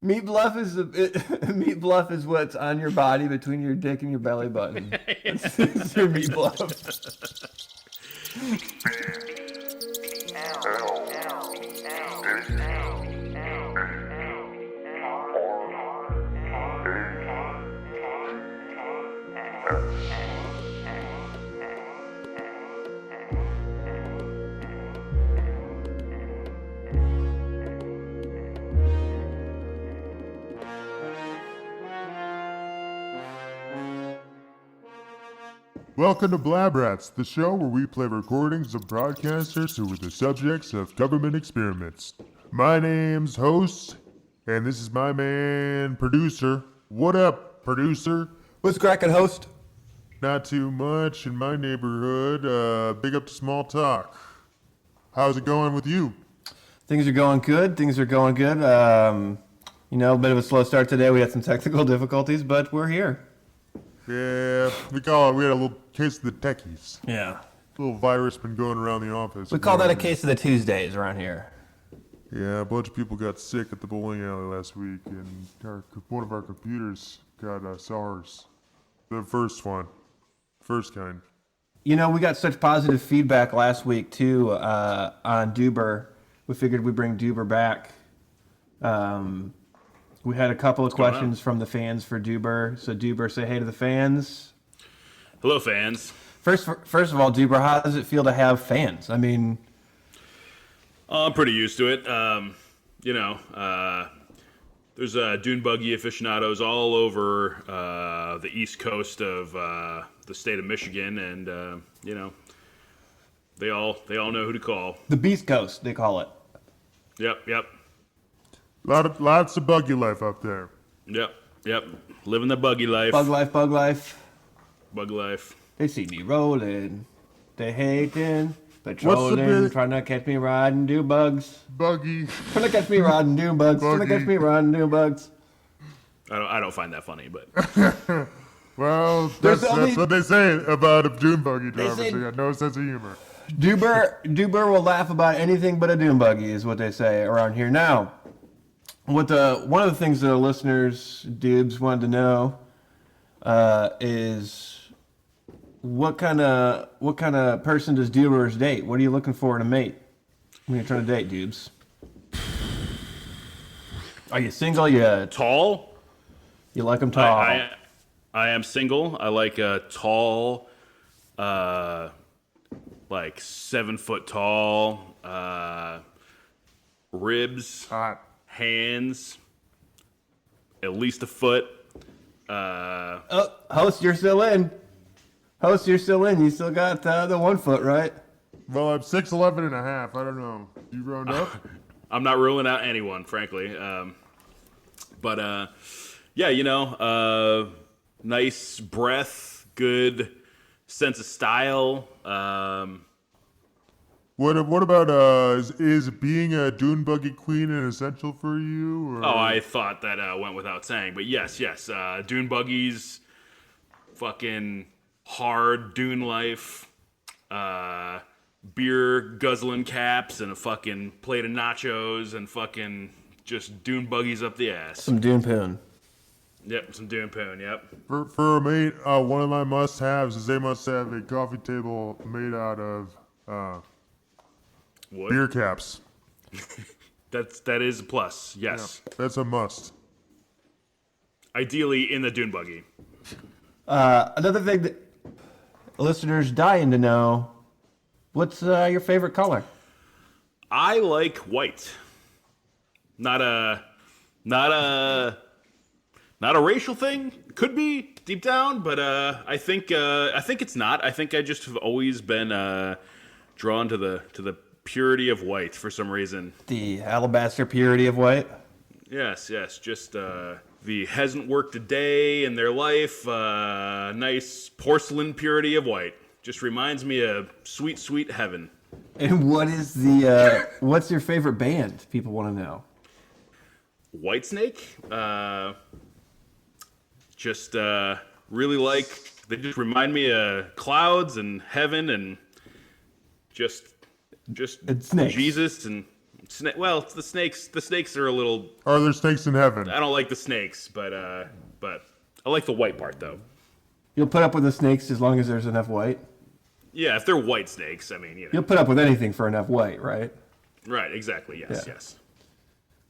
Meat bluff is what's on your body between your dick and your belly button. That's your meat bluff. Welcome to Blab Rats, the show where we play recordings of broadcasters who were the subjects of government experiments. My name's Host, and this is my man, Producer. What up, Producer? What's cracking, Host? Not too much in my neighborhood. Big up to small talk. How's it going with you? Things are going good. A bit of a slow start today. We had some technical difficulties, but we're here. Yeah, we had a little case of the techies. Yeah. A little virus been going around the office. We call that a case of the Tuesdays around here. Yeah, a bunch of people got sick at the bowling alley last week, and one of our computers got SARS. The first kind. You know, we got such positive feedback last week, too, on Duber. We figured we'd bring Duber back. We had a couple of questions from the fans for Duber. So, Duber, say hey to the fans. Hello, fans. First of all, Duber, how does it feel to have fans? I mean... I'm pretty used to it. There's dune buggy aficionados all over the east coast of the state of Michigan, and, they all know who to call. The Beast Coast, they call it. Yep. Lots of buggy life up there. Yep. Living the buggy life. Bug life. Bug life. They see me rolling. They hating. Patrolling. Trying to catch me riding dune bugs. Buggy. Trying to catch me riding dune bugs. I don't find that funny, but... Well, that's what they say about a dune buggy driver. They got no sense of humor. Duber will laugh about anything but a dune buggy, is what they say around here. Now, one of the things that the listeners, Dubes, wanted to know is what kind of person does Dubers date? What are you looking for in a mate when you're trying to date, Dubes? Are you single? You tall? You like them tall? I am single. I like a tall, like 7 foot tall, ribs, hot. Hands, at least a foot. Host, you're still in. You still got the 1 foot, right? Well, I'm 6'11" and a half. I don't know. You round up? I'm not ruling out anyone, frankly. Nice breath, good sense of style. What about is being a dune buggy queen an essential for you? Or? Oh, I thought that went without saying, but yes. Dune buggies, fucking hard dune life, beer guzzling caps, and a fucking plate of nachos, and fucking just dune buggies up the ass. Some dune poon. Yep, some dune poon. Yep. For a mate, one of my must-haves is they must have a coffee table made out of Wood? Beer caps. That is a plus. Yes. Yeah, that's a must. Ideally in the dune buggy. Another thing that listeners dying to know, what's your favorite color? I like white. Not a racial thing. Could be deep down, but I think it's not. I think I just have always been drawn to the purity of white for some reason. The alabaster purity of white? Yes. Just the hasn't worked a day in their life. Nice porcelain purity of white. Just reminds me of sweet, sweet heaven. And what is what's your favorite band? People want to know. Whitesnake. Really like. They just remind me of clouds and heaven and just snakes. Jesus and Well, the snakes. The snakes are a little. Are there snakes in heaven? I don't like the snakes, but I like the white part though. You'll put up with the snakes as long as there's enough white. Yeah, if they're white snakes, I mean, You'll put up with anything for enough white, right? Right, exactly. Yes, Yeah. yes.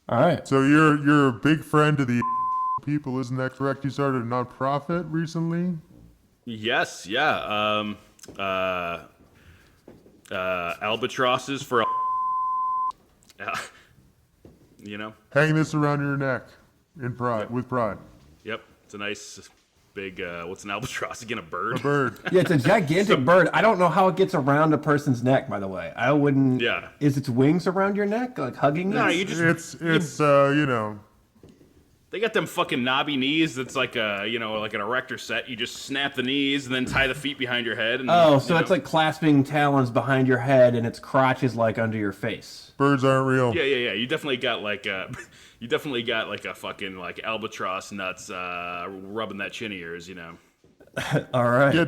All right. So you're a big friend of the people, isn't that correct? You started a nonprofit recently. Yes, yeah. Albatrosses for. You know. Hang this around your neck in pride, with pride. Yep, it's a nice big. What's an albatross again? A bird. A bird. Yeah, it's a gigantic bird. I don't know how it gets around a person's neck, by the way. I wouldn't. Yeah. Is its wings around your neck, like hugging you? No, you just. It's you know. They got them fucking knobby knees. That's like a like an erector set. You just snap the knees and then tie the feet behind your head. And, Oh, so it's like clasping talons behind your head, and its crotch is like under your face. Birds aren't real. Yeah. You definitely got like a fucking like albatross nuts rubbing that chin of yours. All right. Yeah,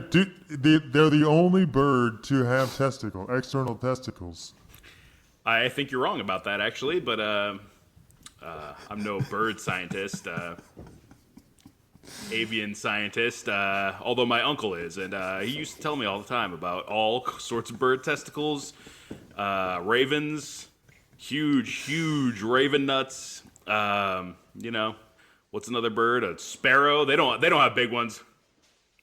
they're the only bird to have external testicles. I think you're wrong about that actually, but I'm no bird scientist, avian scientist, although my uncle is, and he used to tell me all the time about all sorts of bird testicles, ravens, huge raven nuts. What's another bird? A sparrow. They don't have big ones.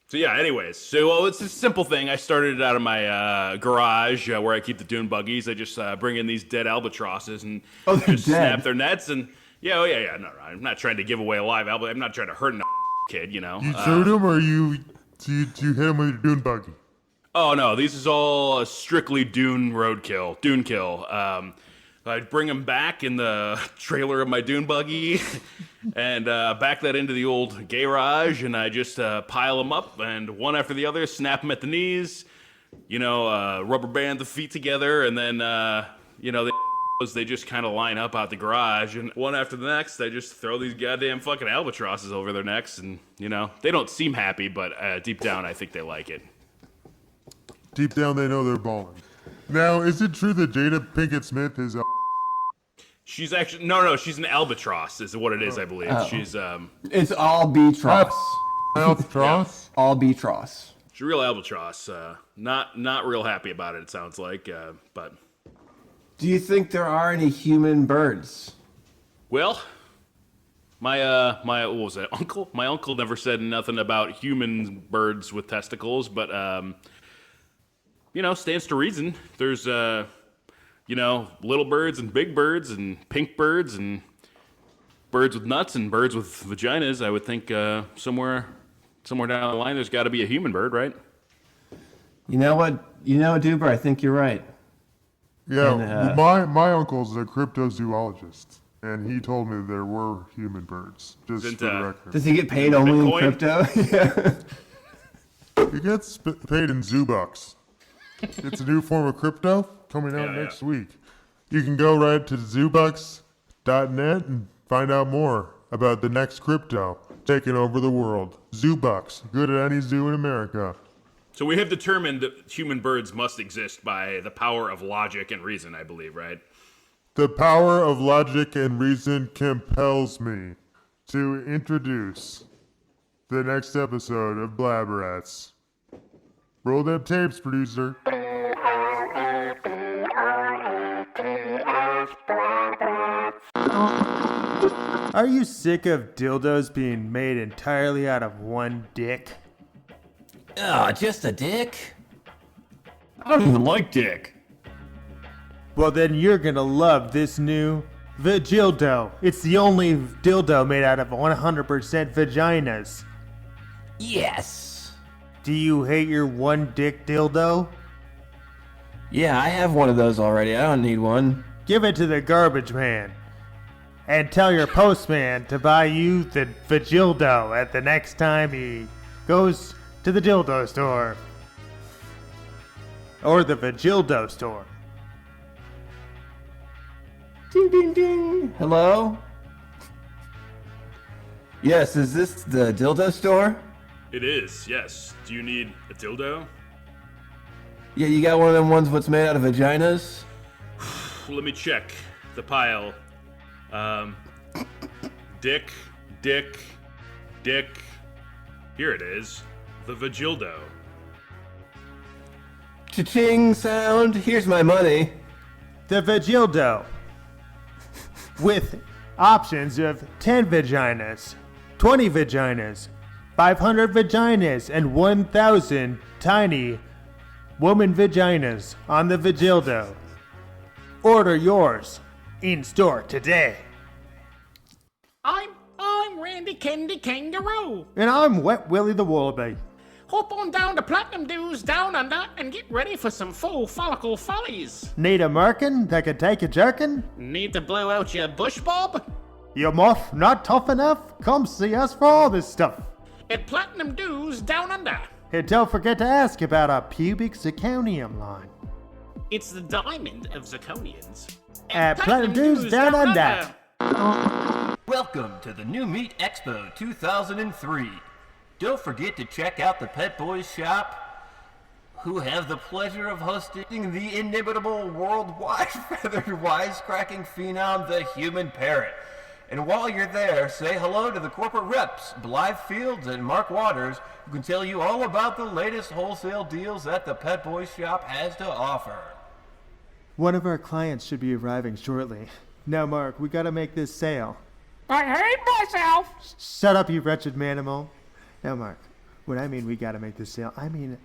So yeah, anyways, it's a simple thing. I started it out of my garage where I keep the dune buggies. I just bring in these dead albatrosses and just snap their nets. And No, I'm not trying to give away a live albatross. I'm not trying to hurt a kid, You shoot him, or you hit him with your dune buggy? Oh no, these is all strictly dune kill. I'd bring them back in the trailer of my dune buggy and back that into the old garage, and I just pile them up, and one after the other, snap them at the knees, rubber band the feet together, and then, they just kind of line up out the garage, and one after the next, I just throw these goddamn fucking albatrosses over their necks, and, they don't seem happy, but deep down, I think they like it. Deep down, they know they're balling. Now, is it true that Jada Pinkett Smith is... She's actually no. She's an albatross, is what it is, I believe. Oh. She's It's all beatross. Albatross? All beatross. she's a real albatross. Not real happy about it. It sounds like, but Do you think there are any human birds? well, my what was it, uncle? My uncle never said nothing about human birds with testicles, but stands to reason. There's little birds and big birds and pink birds and birds with nuts and birds with vaginas. I would think somewhere down the line there's got to be a human bird, right? You know what, Duber? I think you're right. Yeah, And, my uncle's a cryptozoologist, and he told me there were human birds, just Isn't, for the record. Does he get paid only in Bitcoin? crypto? Yeah. He gets paid in Zoobucks. It's a new form of crypto coming out next week. You can go right to zoobucks.net and find out more about the next crypto taking over the world. Zoobucks, good at any zoo in America. So we have determined that human birds must exist by the power of logic and reason, I believe, right? The power of logic and reason compels me to introduce the next episode of Blab Rats. Roll them tapes, producer. Are you sick of dildos being made entirely out of one dick? Oh, just a dick? I don't even like dick. Well, then you're gonna love this new Vagildo. It's the only dildo made out of 100% vaginas. Yes. Do you hate your one dick dildo? Yeah, I have one of those already. I don't need one. Give it to the garbage man. And tell your postman to buy you the Vagildo at the next time he goes to the dildo store. Or the Vagildo store. Ding, ding, ding. Hello? Yes, is this the dildo store? It is, yes. Do you need a dildo? Yeah, you got one of them ones what's made out of vaginas? Let me check. the pile. Dick. Here it is. The Vigildo. Cha-ching sound. Here's my money. The Vigildo. With options of 10 vaginas, 20 vaginas, 500 vaginas, and 1,000 tiny woman vaginas on the Vigildo. Order yours in store today. I'm Randy Candy Kangaroo. And I'm Wet Willie the Wallaby. Hop on down to Platinum Dues Down Under and get ready for some full follicle follies. Need a merkin that can take a jerkin? Need to blow out your bush bob? Your muff not tough enough? Come see us for all this stuff. At Platinum Dues Down Under. And don't forget to ask about our pubic zirconium line. It's the diamond of zirconians. At Platinum Dues Down Under. Welcome to the New Meat Expo 2003. Don't forget to check out the Pet Boys shop, who have the pleasure of hosting the inimitable worldwide feathered wisecracking phenom, the human parrot. And while you're there, say hello to the corporate reps, Blythe Fields and Mark Waters, who can tell you all about the latest wholesale deals that the Pet Boys shop has to offer. One of our clients should be arriving shortly. Now, Mark, we gotta make this sale. I hate myself. Shut up, you wretched manimal. Now, Mark, when I mean we gotta make this sale, I mean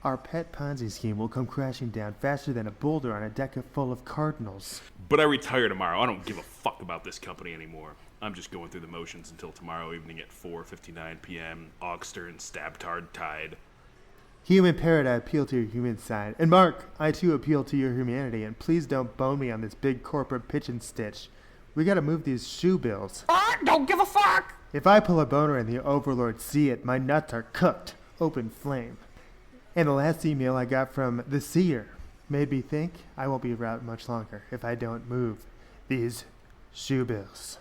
our pet Ponzi scheme will come crashing down faster than a boulder on a deck full of cardinals. But I retire tomorrow. I don't give a fuck about this company anymore. I'm just going through the motions until tomorrow evening at 4:59 p.m. Ogster and Stabtard Tide. Human parrot, I appeal to your human side. And Mark, I too appeal to your humanity, and please don't bone me on this big corporate pitch and stitch. We gotta move these shoe bills. I don't give a fuck. If I pull a boner and the overlords see it, my nuts are cooked. Open flame. And the last email I got from the seer made me think I won't be around much longer if I don't move these shoe bills.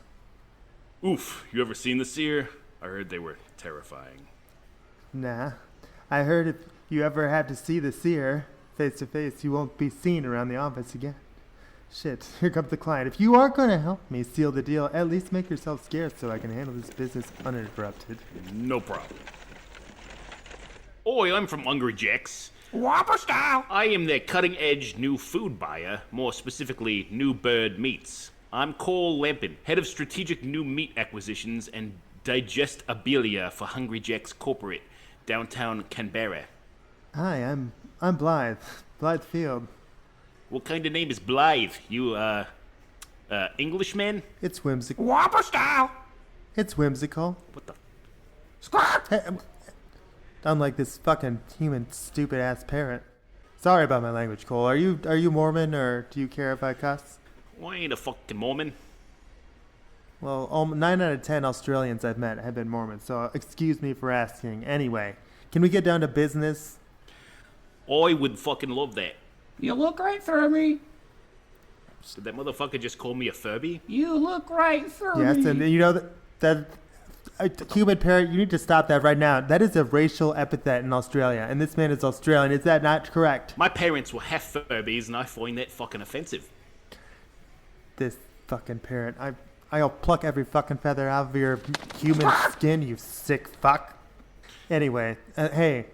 Oof, you ever seen the Seer? I heard they were terrifying. Nah. I heard if you ever had to see the seer face to face, you won't be seen around the office again. Shit, here comes the client. If you are going to help me seal the deal, at least make yourself scarce so I can handle this business uninterrupted. No problem. Oi, I'm from Hungry Jack's. Whopper style. I am their cutting-edge new food buyer, more specifically, new bird meats. I'm Cole Lampin, head of strategic new meat acquisitions and digestabilia for Hungry Jack's Corporate, downtown Canberra. Hi, I'm Blythe. Blythe Field. What kind of name is Blythe? You, Englishman? It's whimsical. Whopper style. It's whimsical. What the? Squirt. Hey, unlike this fucking human stupid ass parrot. Sorry about my language, Cole. Are you Mormon, or do you care if I cuss? I ain't a fucking Mormon. Well, 9 out of 10 Australians I've met have been Mormon, so excuse me for asking. Anyway, can we get down to business? I would fucking love that. You look right through me. Did that motherfucker just call me a Furby? You look right through Yes, me. and you know that human parrot, you need to stop that right now. That is a racial epithet in Australia, and this man is Australian. Is that not correct? My parents were half Furbies, and I find that fucking offensive. This fucking parrot. I'll pluck every fucking feather out of your human skin, you sick fuck. Anyway, hey,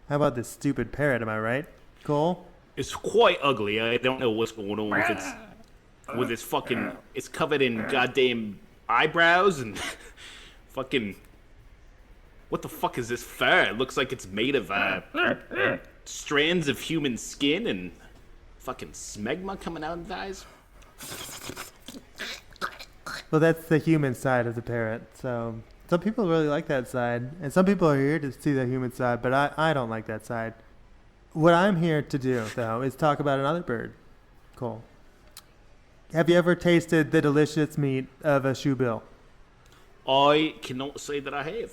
how about this stupid parrot, am I right? Cole? It's quite ugly. I don't know what's going on with its fucking. It's covered in goddamn eyebrows and fucking. What the fuck is this fur? It looks like it's made of strands of human skin and fucking smegma coming out of the eyes. Well, that's the human side of the parrot. So some people really like that side, and some people are here to see the human side, but I don't like that side. What I'm here to do, though, is talk about another bird. Cole, have you ever tasted the delicious meat of a shoebill? I cannot say that I have.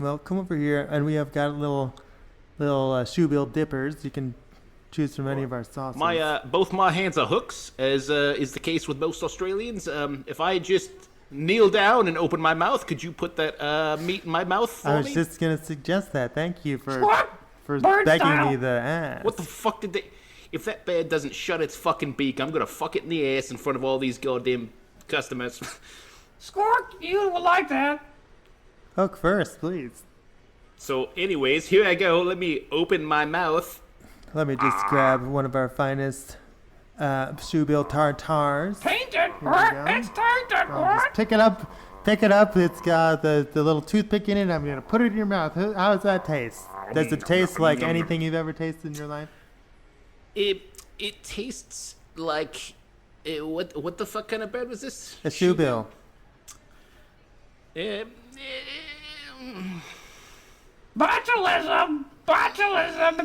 Well, come over here, and we have got little shoebill dippers. You can choose from any of our sauces. My both my hands are hooks, as is the case with most Australians. If I just kneel down and open my mouth, could you put that meat in my mouth for I was me? just gonna suggest that. Thank you for What? Bird begging style. me the ass. What the fuck did they? if that bird doesn't shut its fucking beak, I'm gonna fuck it in the ass in front of all these goddamn customers. Squawk, you will like that. Hook first, please. So, anyways, here I go. Let me open my mouth. Let me just grab one of our finest shoebill tartars. Tainted. we go. It's tainted. Just pick it up. Pick it up. It's got the little toothpick in it. I'm gonna put it in your mouth. How does that taste? Does it taste like anything you've ever tasted in your life? It tastes like what the fuck kind of bird was this? A shoebill. Botulism. Botulism.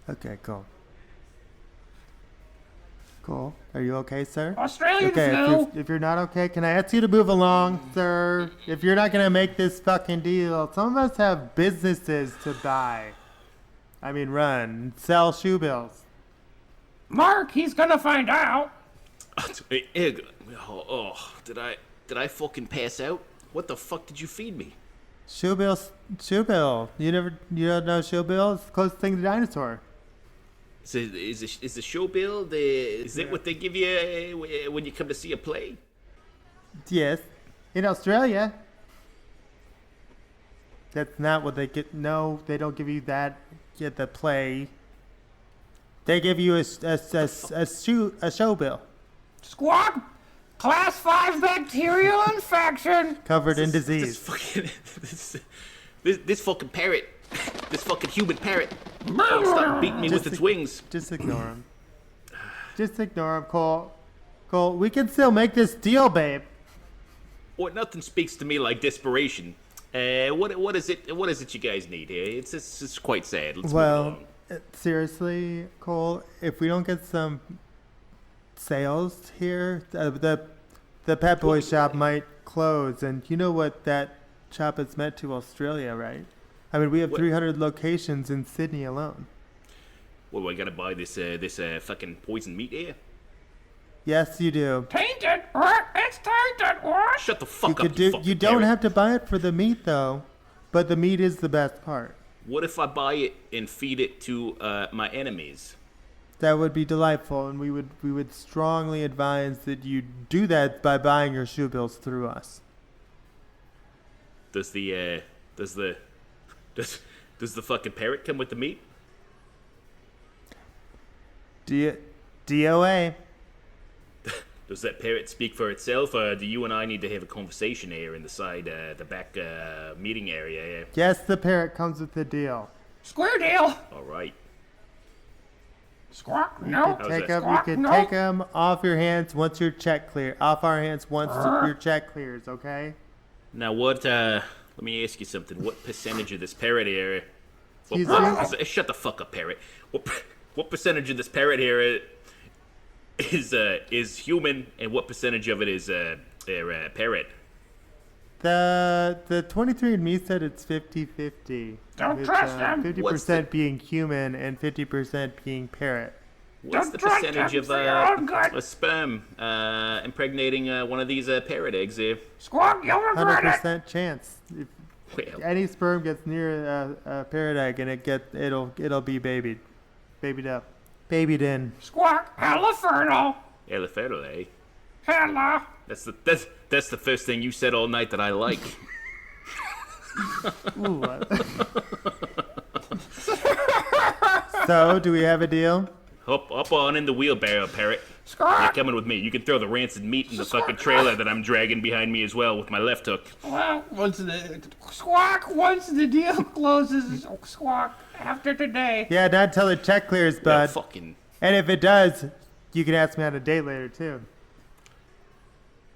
Okay, cool. Cool. Are you okay, sir? Australian Okay, flu. if you're not okay, can I ask you to move along, sir? If you're not gonna make this fucking deal, some of us have businesses to buy. I mean, run, sell shoe bills. Mark, he's gonna find out. Did I fucking pass out? What the fuck did you feed me? Shoe bill. You don't know shoe bill? It's the closest thing to dinosaur. Is the show bill is it what they give you when you come to see a play? Yes, in Australia. That's not what they get. No, they don't give you that at the play. They give you a show bill Squawk. Class 5 bacterial infection. covered in This disease. fucking this fucking parrot, this fucking human parrot, stop beating me with its wings. Just ignore him. Just ignore him, Cole. Cole, we can still make this deal, babe. Well, nothing speaks to me like desperation. What is it? What is it you guys need here? It's quite sad. Let's move Well, along. seriously, Cole, if we don't get some sales here, the Pet Boy shop might close. And you know what that shop has meant to Australia, right? I mean, we have What? 300 locations in Sydney alone. What do I gotta buy this fucking poison meat here? Yes, you do. Tainted. It's tainted. What? Shut the fuck You up, could you do. fucking You don't parrot. have to buy it for the meat, though. But the meat is the best part. What if I buy it and feed it to my enemies? That would be delightful, and we would strongly advise that you do that by buying your shoe bills through us. Does the fucking parrot come with the meat? DOA. Does that parrot speak for itself, or do you and I need to have a conversation here in the back meeting area here? Yes, the parrot comes with the deal. Square deal. All right. Squawk. No. How's Take that? 'em- you can No. take them off your hands once your check clear. Off our hands once your check clears. Okay. Now, let me ask you something. What percentage of this parrot here? Excuse Shut the fuck up, parrot. What percentage of this parrot here is human, and what percentage of it is parrot? The 23andMe said it's 50-50. Don't with, trust them. 50% being human and 50% being parrot. What's Don't the trust percentage them, of they are good. a sperm impregnating one of these parrot eggs here? Squawk. You'll regret it. 100% chance. If Well, any sperm gets near a parrot egg and it'll be babied up, babied in. Squawk. Hella fertile. fertile, eh? Hella. That's the first thing you said all night that I like. Ooh, so, do we have a deal? Up on in the wheelbarrow, parrot. You're Squawk. coming with me. You can throw the rancid meat in the fucking trailer that I'm dragging behind me as well with my left hook. Well, once the deal closes, Squawk. After today. Yeah, not until the check clears, Yeah, bud. fucking. And if it does, you can ask me on a date later too.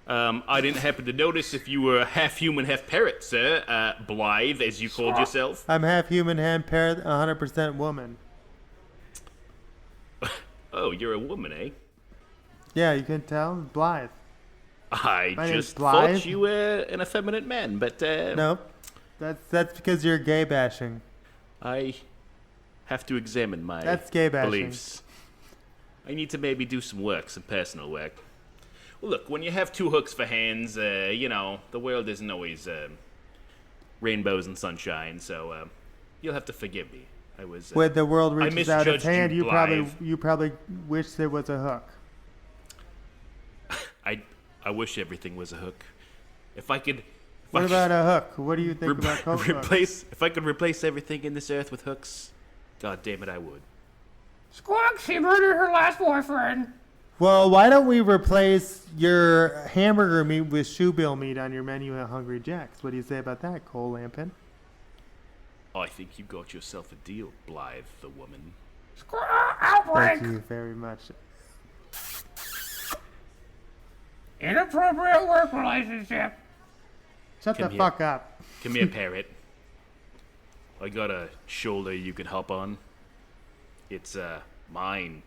I didn't happen to notice if you were half human, half parrot, sir. Blythe, as you called yourself. I'm half human, half parrot, 100% woman. Oh, you're a woman, eh? Yeah, you can tell. Blythe. I My name's just Blythe. thought you were an effeminate man, but Nope. That's because you're gay bashing. I have to examine my That's gay bashing. beliefs. I need to maybe do some work, some personal work. Well, look, when you have two hooks for hands, the world isn't always rainbows and sunshine, so you'll have to forgive me. I was When the world reaches out its misjudged hand, you, you probably wish there was a hook. I wish everything was a hook. If I could. What about a hook? What do you think about hooks? If I could replace everything in this earth with hooks, god damn it, I would. Squawk, she murdered her last boyfriend. Well, why don't we replace your hamburger meat with shoebill meat on your menu at Hungry Jack's? What do you say about that, Cole Lampin? I think you got yourself a deal, Blythe the woman. Squawk, outbreak. Thank you very much. Inappropriate work relationship. Shut Come the here. fuck up. Come here, Parrot. I got a shoulder you can hop on. It's mine.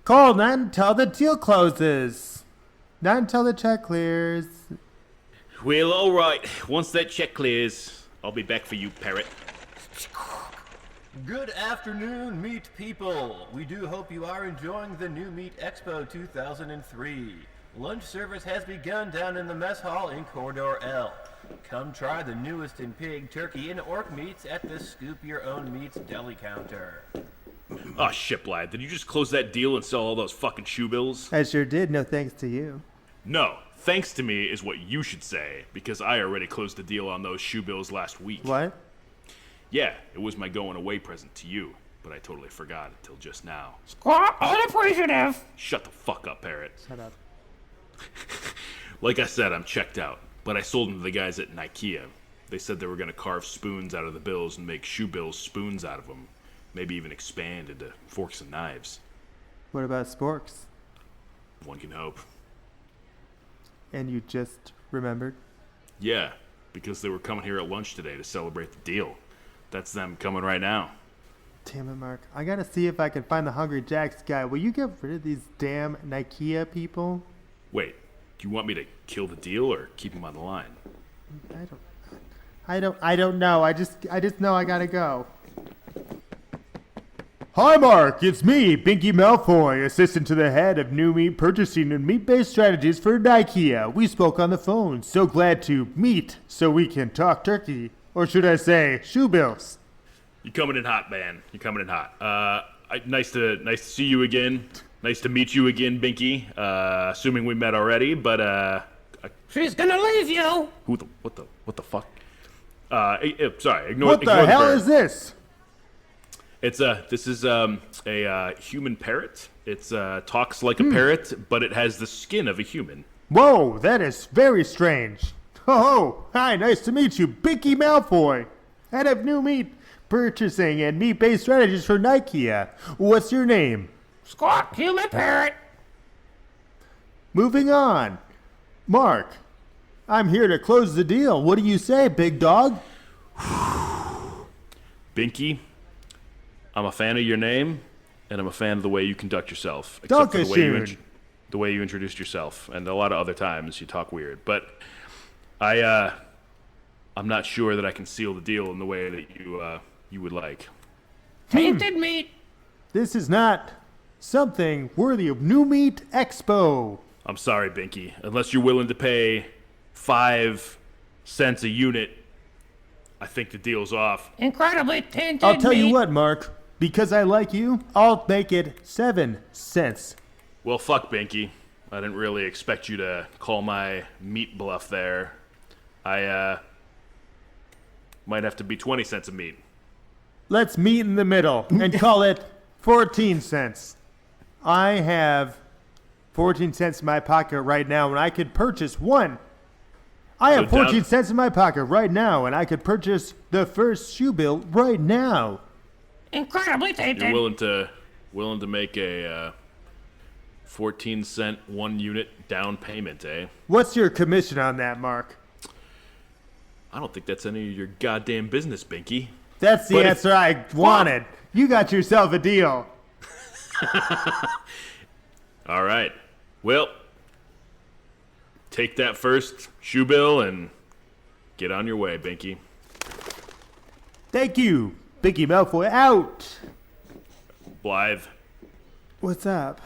Cole, not until the deal closes. Not until the check clears. Well, all right. Once that check clears, I'll be back for you, Parrot. Good afternoon, meat people. We do hope you are enjoying the New Meat Expo 2003. Lunch service has begun down in the mess hall in Corridor L. Come try the newest in pig, turkey, and orc meats at the Scoop Your Own Meats deli counter. Oh, shit, Blythe. Did you just close that deal and sell all those fucking shoe bills? I sure did, no thanks to you. No. Thanks to me is what you should say, because I already closed the deal on those shoe bills last week. What? Yeah, it was my going away present to you, but I totally forgot until just now. Squawk, unappreciative. Shut the fuck up, Parrot. Shut up. Like I said, I'm checked out, but I sold them to the guys at Ikea. They said they were going to carve spoons out of the bills and make shoe bills spoons out of them. Maybe even expand into forks and knives. What about sporks? One can hope. And you just remembered? Yeah, because they were coming here at lunch today to celebrate the deal. That's them coming right now. Damn it, Mark. I gotta see if I can find the Hungry Jack's guy. Will you get rid of these damn Ikea people? Wait, do you want me to kill the deal or keep him on the line? I don't know. I just know I gotta go. Hi, Mark. It's me, Binky Malfoy, assistant to the head of new meat purchasing and meat-based strategies for IKEA. We spoke on the phone. So glad to meet so we can talk turkey. Or should I say, shoe bills. You're coming in hot, man. You're coming in hot. Nice to see you again. Nice to meet you again, Binky. Assuming we met already, but She's gonna leave you. what the fuck? Sorry. Ignore. What the hell is this? This is a human parrot. It's talks like a parrot, but it has the skin of a human. Whoa, that is very strange. Oh, hi, nice to meet you, Binky Malfoy, head of new meat purchasing and meat-based strategies for IKEA. What's your name? Squawk, human parrot. Moving on. Mark, I'm here to close the deal. What do you say, big dog? Binky, I'm a fan of your name, and I'm a fan of the way you conduct yourself. Except for the way you introduced yourself, and a lot of other times you talk weird. But I'm not sure that I can seal the deal in the way that you would like. Tainted meat. This is not something worthy of New Meat Expo. I'm sorry, Binky. Unless you're willing to pay 5 cents a unit, I think the deal's off. Incredibly tainted I'll tell you meat. what, Mark. Because I like you, I'll make it 7 cents. Well, fuck, Binky. I didn't really expect you to call my meat bluff there. I might have to be 20 cents a meat. Let's meet in the middle and call it 14 cents. I have 14 cents in my pocket right now, and I could purchase one. I have 14 cents in my pocket right now, and I could purchase the first shoe bill right now. Incredibly tainted. You're willing to make a 14-cent 1 unit down payment, eh? What's your commission on that, Mark? I don't think that's any of your goddamn business, Binky. That's the answer I wanted. You got yourself a deal. All right. Well, take that first shoe bill and get on your way, Binky. Thank you. Binky Malfoy out. Blythe, What's up?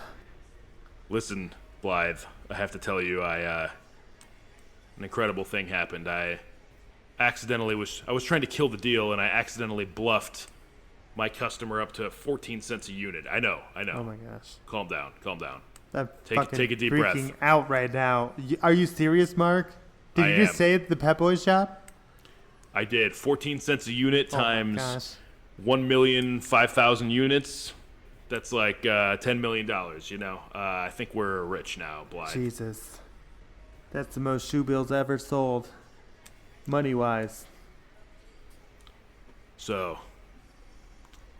listen, Blythe, I have to tell you, an incredible thing happened. I was trying to kill the deal, and I accidentally bluffed my customer up to 14 cents a unit. I know. Oh my gosh. Calm down. I'm Take a deep breath. freaking out right now. Are you serious, Mark? Did you just say it at the Pet Boys shop? I did. 14 cents a unit times gosh. 1,005,000 units. That's like $10 million, you know. I think we're rich now, Blythe. Jesus. That's the most shoe bills ever sold. Money-wise. So,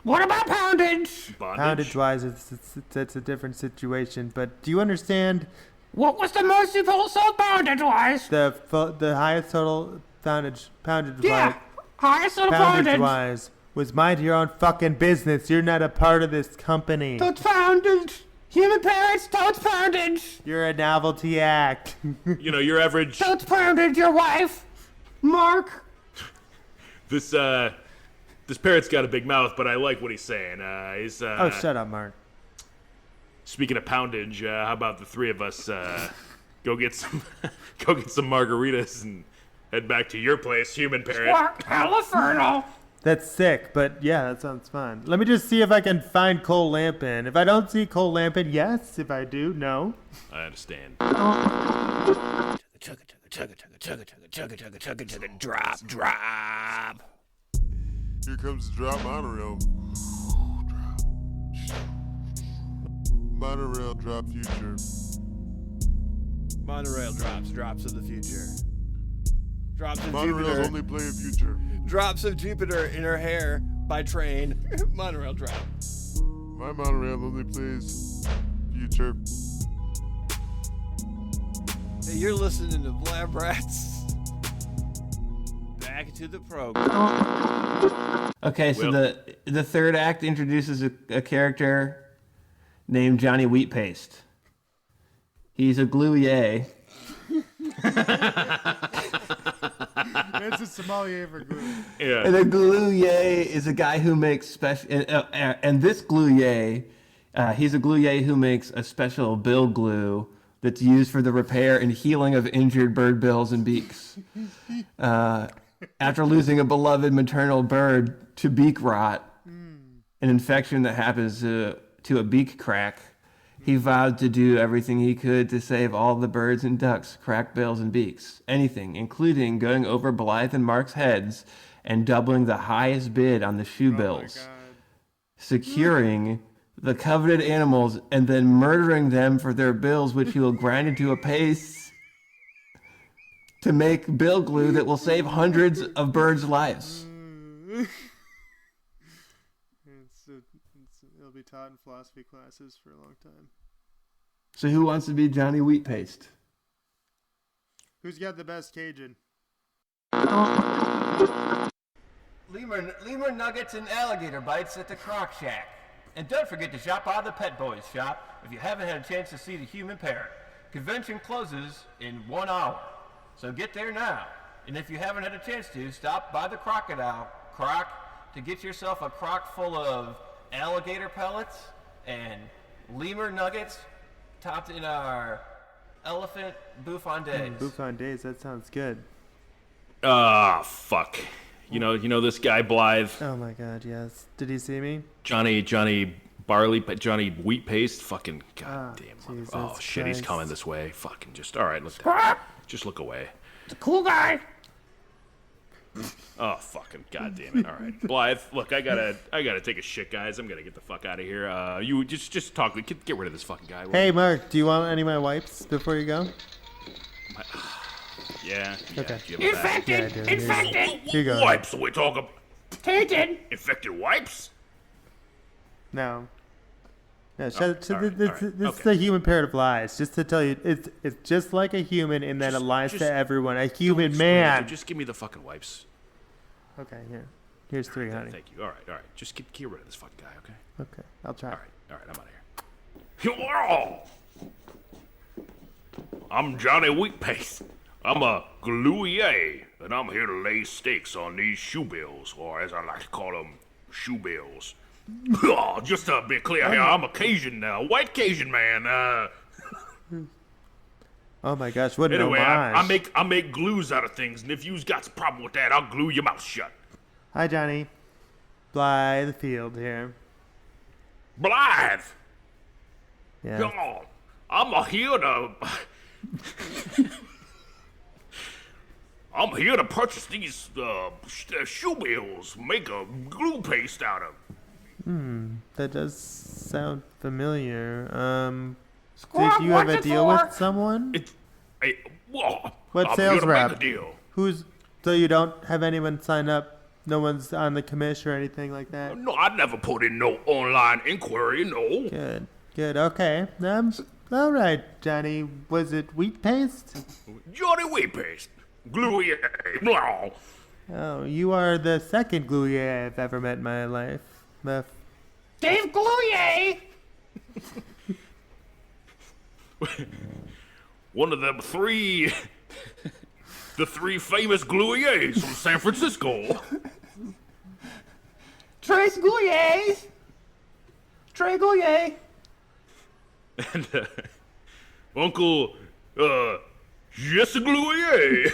What about poundage? bondage? Poundage-wise, it's a different situation. But do you understand What was the most you've all sold poundage-wise? the highest total poundage Yeah, highest total poundage. wise was mind your own fucking business. You're not a part of this company. Totes poundage. Human parrots, totes poundage. You're a novelty act. You know, your average... Totes poundage, your wife. Mark. This parrot's got a big mouth, but I like what he's saying. Oh, shut up, Mark. Speaking of poundage, how about the three of us go get some margaritas and head back to your place, human parrot. Mark Califernal. That's sick, but yeah, that sounds fun. Let me just see if I can find Cole Lampin. If I don't see Cole Lampin, yes. If I do, no. I understand. Drop. Here comes the drop monorail. Monorail drop future. Monorail drops of the future. Drops of Monorails Jupiter. only play in future. Drops of Jupiter in her hair by train. Monorail drop. My monorail only plays future. Hey, you're listening to Blab Rats. Back to the program. Okay, so the third act introduces a character named Johnny Wheatpaste. He's a gluier. It's a sommelier for glue. Yeah. And a gluier is a guy who makes special. And this gluier, he's a gluier who makes a special bill glue that's used for the repair and healing of injured bird bills and beaks. After losing a beloved maternal bird to beak rot, an infection that happens to a beak crack, he vowed to do everything he could to save all the birds and ducks, cracked bills and beaks. Anything, including going over Blythe and Mark's heads and doubling the highest bid on the shoe bills. Securing the coveted animals and then murdering them for their bills, which he will grind into a paste to make bill glue that will save hundreds of birds' lives. It'll be taught in philosophy classes for a long time. So who wants to be Johnny Wheatpaste? Who's got the best Cajun? Lemur nuggets and alligator bites at the Croc Shack. And don't forget to shop by the Pet Boys shop if you haven't had a chance to see the human parrot. Convention closes in 1 hour, so get there now. And if you haven't had a chance to, stop by the Crocodile Croc to get yourself a crock full of alligator pellets and lemur nuggets topped in our elephant bouffant Bouffant days, that sounds good. Ah, fuck. You know this guy Blythe, Oh my god, yes. Did he see me? Johnny Wheatpaste. Fucking goddamn. Jesus Oh shit, he's Christ. coming this way. Fucking just all right. Just look away. It's a cool guy. Oh fucking goddamn it! All right, Blythe. Look, I gotta take a shit, guys. I'm gonna get the fuck out of here. You just talk. Get rid of this fucking guy. Hey, Mark, do you want any of my wipes before you go? Yeah. Okay. Do you have a bag? Infected. Yeah, I do. Infected. Here you go. Wipes? We talk about Tainted. infected wipes? No. No, all this right, is okay. the human parrot of lies. Just to tell you, it's just like a human in that it lies just to everyone. A human Explain it. man. Just give me the fucking wipes. Okay, here. Here's 3, honey. Thank you. All right. Just get rid of this fucking guy, okay? Okay, I'll try. All right. I'm out of here. I'm Johnny Wheatpaste. I'm a gluier, and I'm here to lay stakes on these shoe bills, or as I like to call them, shoe bills. Just to be clear here, I'm a Cajun, white Cajun man. Oh my gosh, what an Anyway, homage. I make glues out of things, and if you've got a problem with that, I'll glue your mouth shut. Hi, Johnny. Blythe Field here. Blythe! Yeah. Come on. I'm here to purchase these shoe bills, make a glue paste out of. That does sound familiar. Squawk, Did you have what's a it deal for? with someone? What I'm sales here to rep? make a deal. So you don't have anyone sign up? No one's on the commish or anything like that? No, I never put in no online inquiry, no. Good, okay. All right, Johnny. Was it wheat paste? Johnny Wheat Paste. Gluey. Blah. Oh, you are the second Gluier I've ever met in my life. Dave Glouye! One of them three... the three famous Gluiers from San Francisco. Trace Glouye! Trey Glouye! And Uncle Jesse Gluier.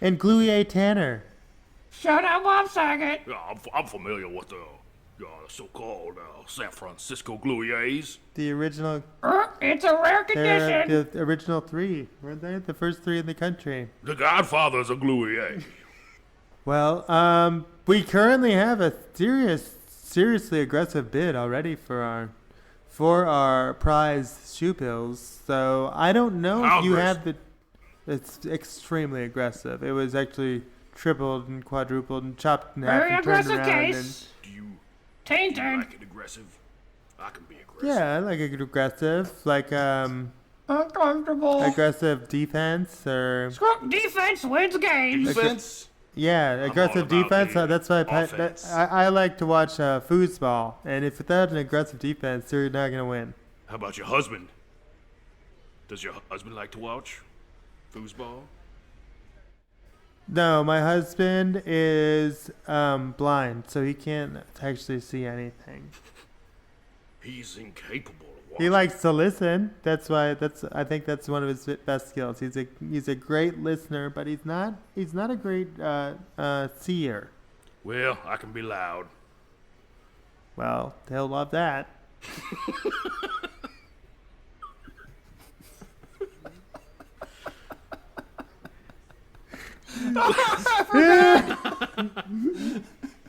And Gluier Tanner. Shut up, Bob Saget! I'm familiar with the so-called San Francisco Gluiers. The original. It's a rare They're condition. the original three, weren't they? The first three in the country. The Godfather's a Gluier. Well, we currently have a seriously aggressive bid already for our prize shoe pills. So I don't know How if you aggressive? have the. It's extremely aggressive. It was actually tripled and quadrupled and chopped in half Very and turned aggressive around. case. Do you Tainted. like it aggressive? I can be aggressive. Yeah, I like aggressive, like Uncomfortable. aggressive defense or Squawk defense wins games. Defense? yeah, aggressive all about defense. the That's why offense. I like to watch foosball, and if without an aggressive defense, you're not gonna win. How about your husband? Does your husband like to watch foosball? No, my husband is blind, so he can't actually see anything. He's incapable of watching. He likes to listen. That's why. I think that's one of his best skills. He's a great listener, but he's not a great seer. Well, I can be loud. Well, he'll love that.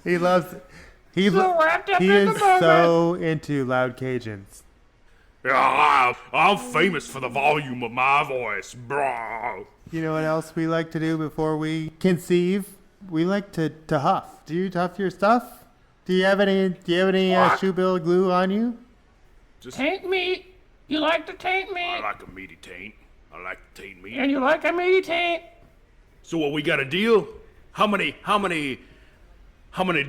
He loves. So wrapped up He in is the moment. so into loud Cajuns. Yeah, I'm famous for the volume of my voice, bro. You know what else we like to do before we conceive? We like to huff. Do you huff your stuff? Do you have any shoe bill glue on you? Taint meat. You like to taint I meat. like a meaty taint. I like to taint meat. And you like a meaty taint. So what, we got a deal? How many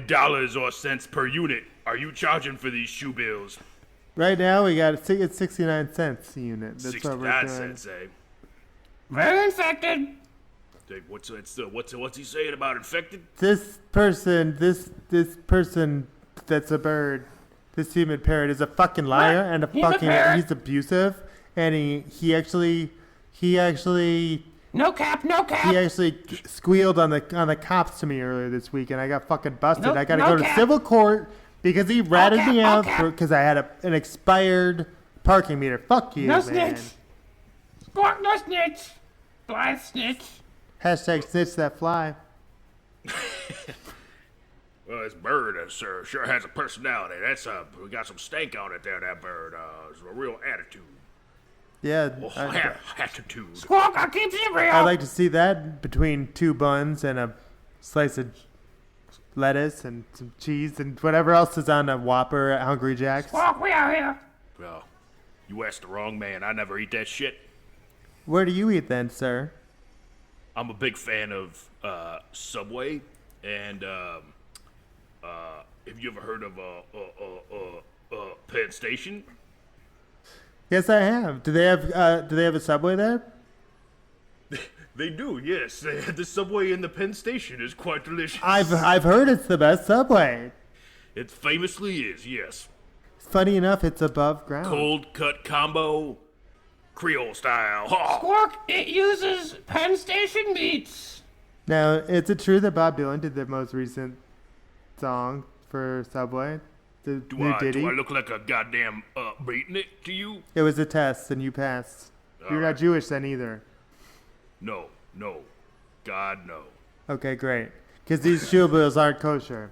dollars or cents per unit are you charging for these shoe bills? Right now we got it's 69 cents a unit. That's what we're 69 doing. cents, eh? Very infected. Hey, what's he saying about infected? This person that's a bird, this human parrot is a fucking liar and he's abusive, and he actually No cap, no cap. He actually squealed on the cops to me earlier this week, and I got fucking busted. No- I got to no go to cap. civil court because he ratted cap, me no out cap. because I had an expired parking meter. Fuck you, No man. snitch. Squawk, no snitch. Blythe snitch. Hashtag snitch that fly. Well, this bird sure has a personality. We got some stank on it there, that bird. It's a real attitude. Yeah, Attitude. Squawk, I keeps it real. I'd like to see that between two buns and a slice of lettuce and some cheese and whatever else is on a Whopper at Hungry Jack's. Squawk, we out here. Well, you asked the wrong man. I never eat that shit. Where do you eat then, sir? I'm a big fan of Subway, and have you ever heard of Penn Station? Yes, I have. Do they have a Subway there? They do, yes. The Subway in the Penn Station is quite delicious. I've heard it's the best Subway. It famously is, yes. Funny enough, it's above ground. Cold cut combo, Creole style. Ha! Squawk, it uses Penn Station meats. Now, is it true that Bob Dylan did the most recent song for Subway? The new Ditty? Do I look like a goddamn beatnik to you? It was a test, and you passed. You're not Jewish then either. No. God, no. Okay, great. Because these shoebills aren't kosher.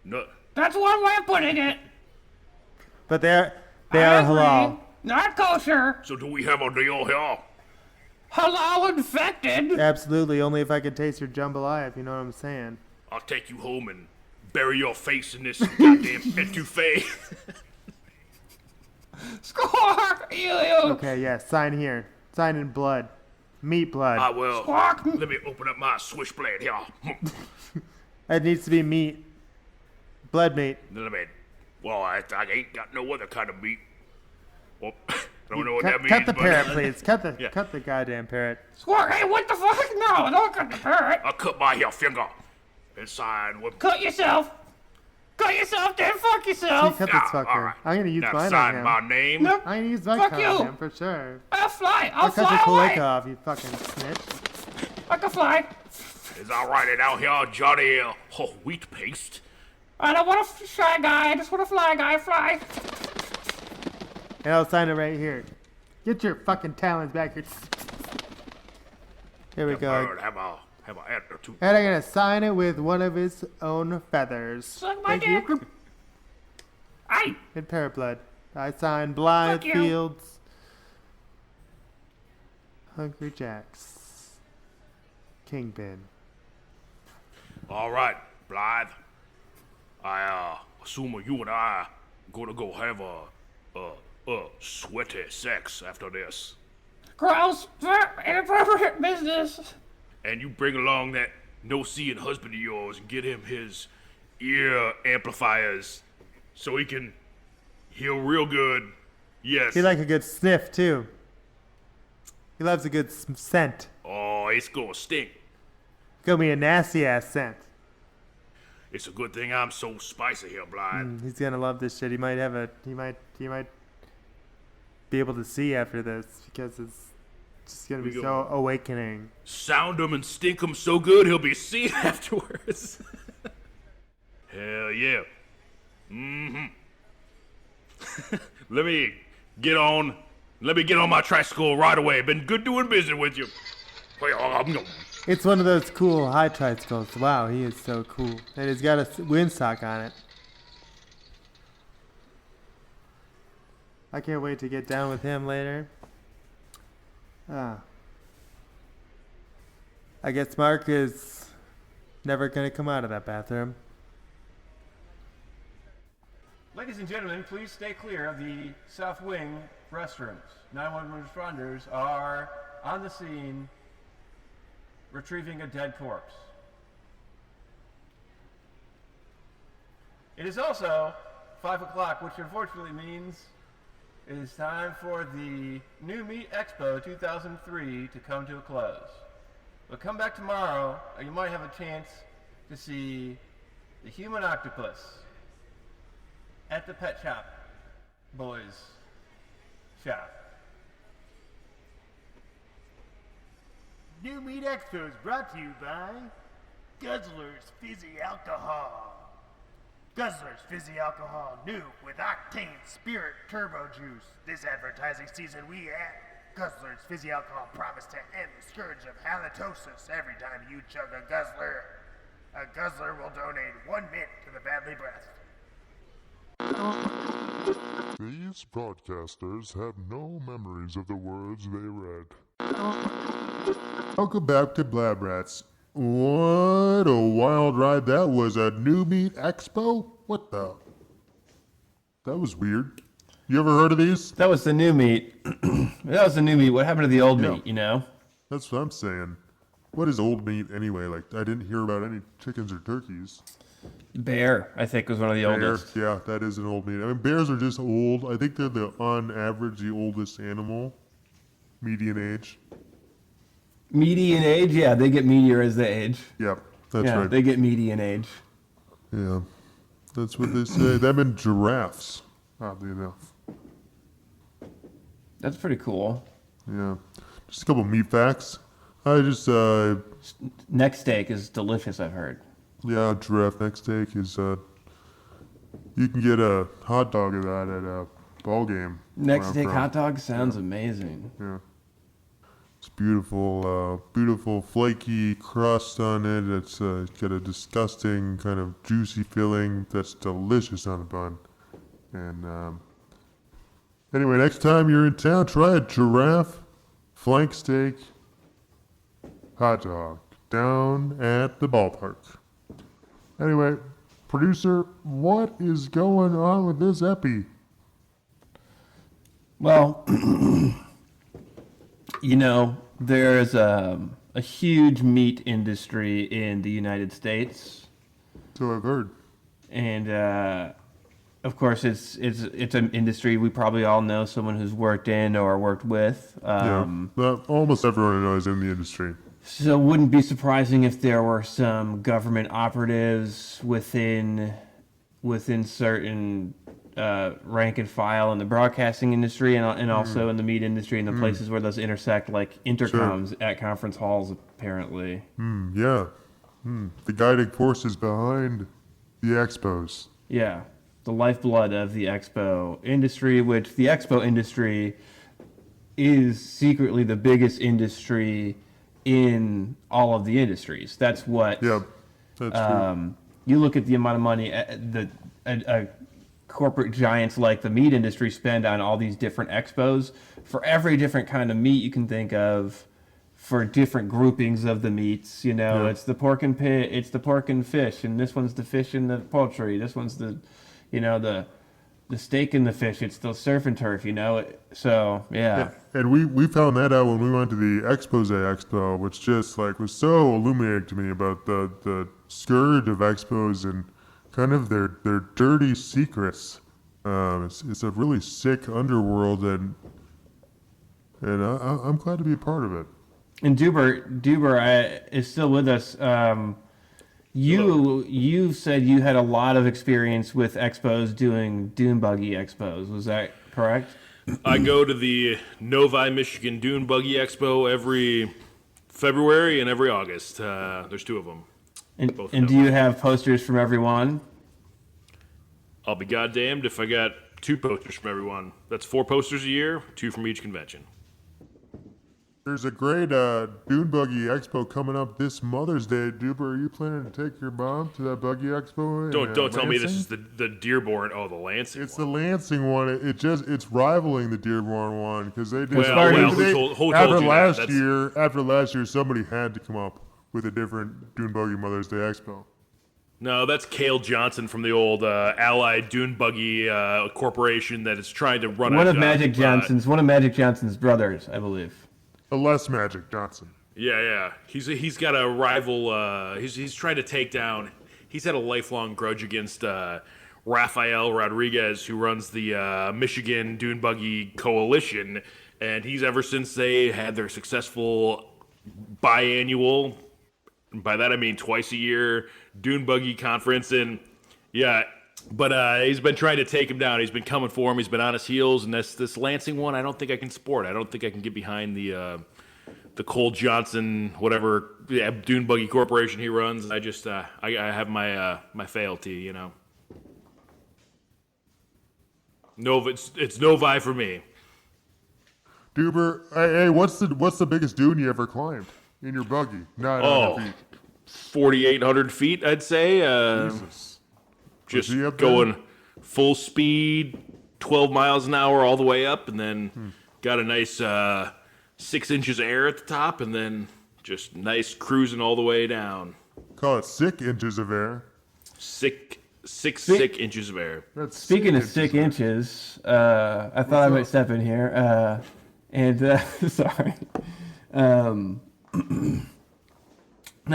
No. That's one way of putting it. But they are I halal. agree. Not kosher. So do we have a deal here? Halal infected. Absolutely, only if I could taste your jambalaya, if you know what I'm saying. I'll take you home and bury your face in this goddamn etouffee. Squawk, you. Okay, yeah, sign here. Sign in blood. Meat blood. I will. Squawk. Let me open up my switchblade here. It needs to be meat. Blood meat. Well, I ain't got no other kind of meat. Well, I don't know what that means. Cut the but parrot, please. Cut Yeah. the goddamn parrot. Squawk, hey, what the fuck? No, don't cut the parrot. I'll cut my here finger and sign with. Cut yourself. Cut yourself, then fuck You yourself. cut this fucker. all right. I'm gonna use Now mine on sign him. my name. Nope. I'm gonna use my Fuck cut you. on him for sure. I'll fly. I'll cut fly your away. cloaca off, you fucking snitch. I can fly. As I write it out here, Johnny, wheat paste. I don't want a shy guy. I just want a fly guy. Fly. And I'll sign it right here. Get your fucking talons back here. Here we go. Bird, have a attitude. And I'm gonna sign it with one of his own feathers. Suck my Thank dick. you. Aye. In parrot blood. I sign Blythe Fuck you. Fields. Hungry Jacks. Kingpin. All right, Blythe. I assume you and I gonna go have a sweaty sex after this. Gross. Inappropriate business. And you bring along that no-seeing husband of yours and get him his ear amplifiers so he can hear real good. Yes. He like a good sniff too. He loves a good scent. Oh, it's gonna stink. Gonna be a nasty ass scent. It's a good thing I'm so spicy here, Blythe. He's gonna love this shit. He might be able to see after this because it's just gonna be so awakening. Sound him and stink him so good he'll be seeing afterwards. Hell yeah. Let me get on my tricycle right away. Been good doing business with you. It's one of those cool high tricycles. Wow, he is so cool. And he's got a windsock on it. I can't wait to get down with him later. I guess Mark is never going to come out of that bathroom. Ladies and gentlemen, please stay clear of the South Wing restrooms. 911 responders are on the scene retrieving a dead corpse. It is also 5 o'clock, which unfortunately means it is time for the New Meat Expo 2003 to come to a close. But come back tomorrow, and you might have a chance to see the human octopus at the pet shop boys shop. New Meat Expo is brought to you by Guzzler's Fizzy Alcohol. Guzzler's Fizzy Alcohol, new with Octane Spirit Turbo Juice. This advertising season we at Guzzler's Fizzy Alcohol promise to end the scourge of halitosis every time you chug a Guzzler. A Guzzler will donate 1 mint to the badly breathed. These broadcasters have no memories of the words they read. Welcome back to Blab Rats. What a wild ride that was. A New Meat Expo? What the? That was weird. You ever heard of these? That was the new meat. That was the new meat. What happened to the old meat, you know? That's what I'm saying. What is old meat anyway? Like, I didn't hear about any chickens or turkeys. Bear, I think, was one of the Bear, oldest. yeah, that is an old meat. I mean, bears are just old. I think they're on average the oldest animal, median age. Median age? Yeah, they get meatier as they age. Yep, that's Yeah, right. they get median age. Yeah, that's what they say. Them and giraffes, oddly enough. That's pretty cool. Yeah. Just a couple meat facts. Neck steak is delicious, I've heard. Yeah, giraffe neck steak is, you can get a hot dog of that at a ball game. Neck where I'm steak from. hot dog sounds amazing. Yeah. It's beautiful, beautiful flaky crust on it. It's got a disgusting kind of juicy filling that's delicious on a bun. And anyway, next time you're in town, try a giraffe flank steak hot dog down at the ballpark. Anyway, producer, what is going on with this epi? Well, there's a huge meat industry in the United States, So I've heard. and of course, it's an industry we probably all know someone who's worked in or worked with. Well, almost everyone I know is in the industry. So it wouldn't be surprising if there were some government operatives within certain rank and file in the broadcasting industry and also in the meat industry and the places where those intersect, like intercoms at conference halls, apparently. Yeah. The guiding forces behind the expos. Yeah, the lifeblood of the expo industry, which the expo industry is secretly the biggest industry in all of the industries. That's what. Yeah, that's true. You look at the amount of money corporate giants like the meat industry spend on all these different expos for every different kind of meat you can think of, for different groupings of the meats. Yeah. It's the pork and it's the pork and fish, and this one's the fish and the poultry. This one's the steak and the fish. It's the surf and turf. So yeah. And we found that out when we went to the Expose Expo, which just was so illuminating to me about the scourge of expos and kind of their dirty secrets. It's a really sick underworld, and I'm glad to be a part of it. And Duber is still with us. You said you had a lot of experience with expos doing dune buggy expos. Was that correct? I go to the Novi, Michigan Dune Buggy Expo every February and every August. There's two of them. And do you have posters from everyone? I'll be goddamned if I got 2 posters from everyone. That's 4 posters a year, 2 from each convention. There's a great Dune Buggy Expo coming up this Mother's Day. Duber, are you planning to take your mom to that Buggy Expo? Don't tell me this Lansing? is the Dearborn. Oh, the Lansing. It's the Lansing one. It's rivaling the Dearborn one because they did. Who told after you last that? after last year, somebody had to come up with a different Dune Buggy Mother's Day Expo. No, that's Cale Johnson from the old Allied Dune Buggy corporation that is trying to run One of Magic Johnson's brothers, I believe. A less Magic Johnson. Yeah. He's got a rival. He's trying to take down. He's had a lifelong grudge against Rafael Rodriguez, who runs the Michigan Dune Buggy Coalition, and he's ever since they had their successful biannual, by that I mean twice a year, Dune Buggy conference, and yeah. But he's been trying to take him down. He's been coming for him. He's been on his heels, and this Lansing one, I don't think I can support. I don't think I can get behind the Cole Johnson, whatever Dune Buggy Corporation he runs. I just I have my fealty, Nova, it's Novi for me. Duber, hey, what's the biggest dune you ever climbed in your buggy? 900 feet. 4,800 feet, I'd say. Jesus. Just going full speed, 12 miles an hour all the way up, and then got a nice 6 inches of air at the top, and then just nice cruising all the way down. Call it 6 inches of air. Sick inches of air. That's Speaking of sick inches, I thought I might step in here. Sorry. Now,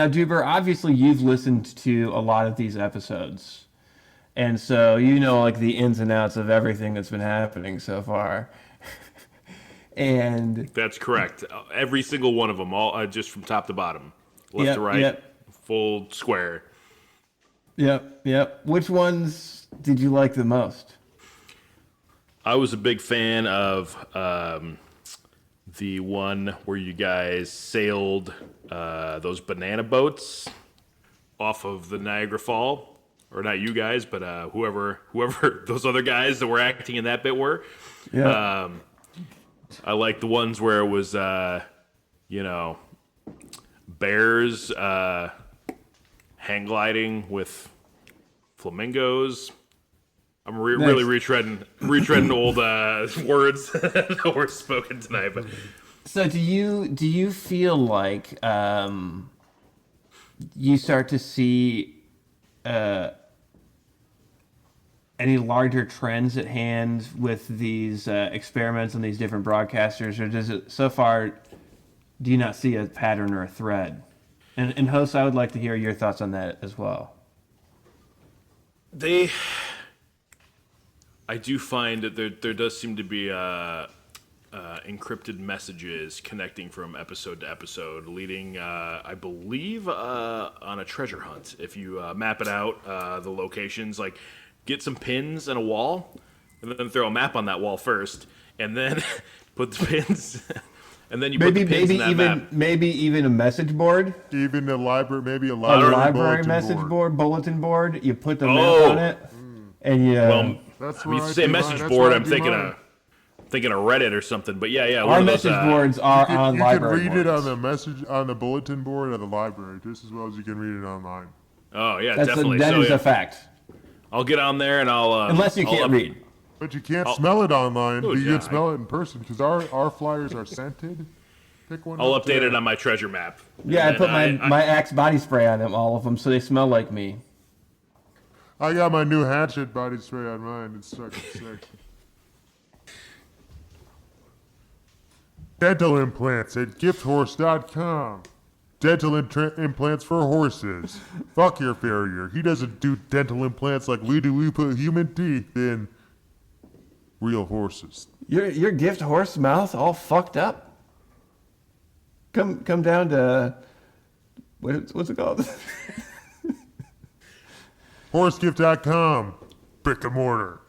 Duber, obviously you've listened to a lot of these episodes. And so the ins and outs of everything that's been happening so far. And That's correct. Every single one of them, all just from top to bottom, left Yep, to right, yep. full square. Yep. Which ones did you like the most? I was a big fan of the one where you guys sailed those banana boats off of the Niagara Fall. Or not you guys, but whoever those other guys that were acting in that bit were. Yeah. I like the ones where it was, bears hang gliding with flamingos. I'm really retreading old words that were spoken tonight. But So do you feel like you start to see any larger trends at hand with these experiments on these different broadcasters, or does it so far do you not see a pattern or a thread? And hosts, I would like to hear your thoughts on that as well. I do find that there does seem to be encrypted messages connecting from episode to episode, leading, I believe, on a treasure hunt. If you map it out, the locations, like get some pins and a wall, and then throw a map on that wall first, and then put the pins, and then you put the pins in that map. Maybe even a message board, Even a library, maybe a a library, library bulletin message board. bulletin board. You put the map on it, and you. That's I mean, where I say do message mine. board, That's I'm where I do thinking mine. of Reddit or something. But yeah, our one of those, message boards are on You can library read it boards. on the bulletin board at the library just as well as you can read it online. Oh yeah, That definitely. is So, a fact. I'll get on there and I'll Unless you I'll can't read. But you can't smell it online, Oh, but you yeah, can smell it in person because our flyers are scented. Pick one I'll up update today. it on my treasure map. Yeah, I And put then my Axe body spray on them, all of them, so they smell like me. I got my new hatchet body spray on mine. It's fucking sick. Dental implants at gifthorse.com. Dental implants for horses. Fuck your farrier. He doesn't do dental implants like we do. We put human teeth in real horses. Your gift horse mouth all fucked up. Come down to what's it called? Horsegift.com. Brick and mortar.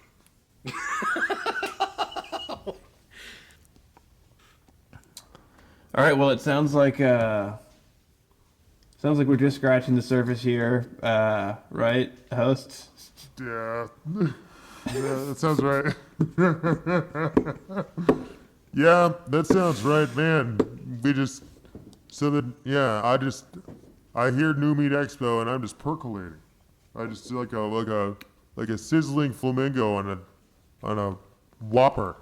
All right. Well, it sounds like we're just scratching the surface here, right, hosts? Yeah. Yeah, that sounds right. Yeah, that sounds right, man. I hear New Meat Expo and I'm just percolating. I just like a sizzling flamingo on a Whopper.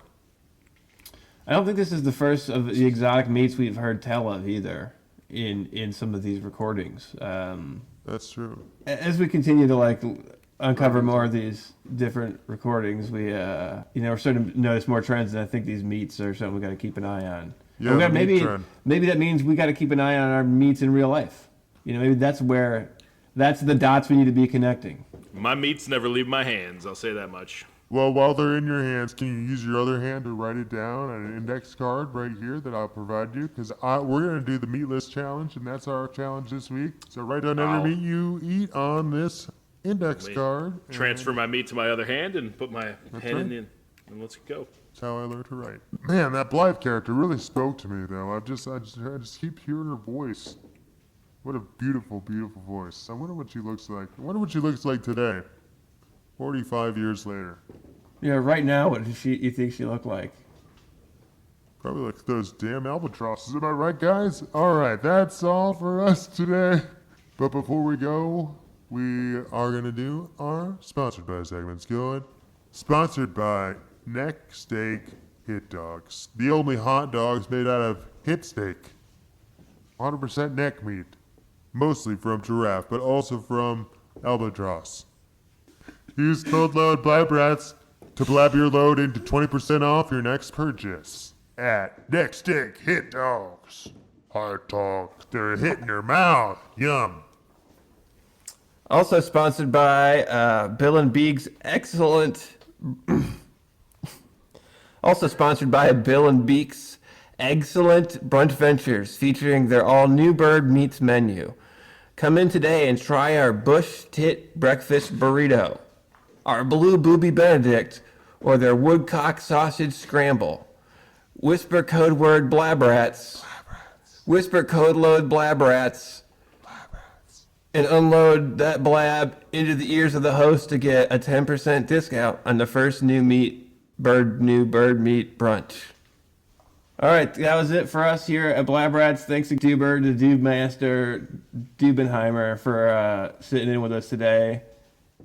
I don't think this is the first of the exotic meats we've heard tell of either in some of these recordings. That's true. As we continue to uncover more of these different recordings, we're starting to notice more trends, and I think these meats are something we got to keep an eye on. Yeah, And the meat trend. maybe that means we got to keep an eye on our meats in real life. Maybe that's the dots we need to be connecting. My meats never leave my hands. I'll say that much. Well, while they're in your hands, can you use your other hand to write it down on an index card right here that I'll provide you? Because we're going to do the meatless challenge, and that's our challenge this week. So write down every meat you eat on this index card. Transfer my meat to my other hand and put my hand right. in, and let's go. That's how I learned to write. Man, that Blythe character really spoke to me, though. I just keep hearing her voice. What a beautiful, beautiful voice. I wonder what she looks like. I wonder what she looks like today, 45 years later. Right now, what does you think she looked like? Probably like those damn albatrosses. Am I right, guys? All right, that's all for us today. But before we go, we are going to do our sponsored by segments. Go ahead. Sponsored by Neck Steak Hit Dogs. The only hot dogs made out of hit steak. 100% neck meat. Mostly from giraffe, but also from albatross. Use code LOAD Blab Rats to blab your load into 20% off your next purchase at Neck Steak Hit Dogs. Hard talk. They're hitting your mouth. Yum. Also sponsored by Bill and Beeg's excellent Also sponsored by Bill and Beak's Excellent Brunch Ventures, featuring their all-new bird meats menu. Come in today and try our bush tit breakfast burrito, our blue booby benedict, or their woodcock sausage scramble. Whisper code word Blab Rats. Whisper code load Blab Rats. And unload that blab into the ears of the host to get a 10% discount on the first new bird meat brunch. All right, that was it for us here at Blab Rats. Thanks to Duber, the Dube Master, Dubenheimer, for sitting in with us today,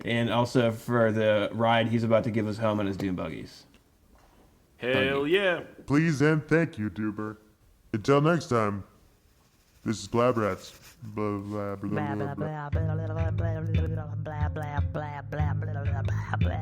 and also for the ride he's about to give us home on his dune buggies. Hell yeah. Please and thank you, Duber. Until next time, this is Blab Rats. Blah, blah, blah, blah, blah. blah blah blah blah blah blah blah blah blah blah blah blah blah blah blah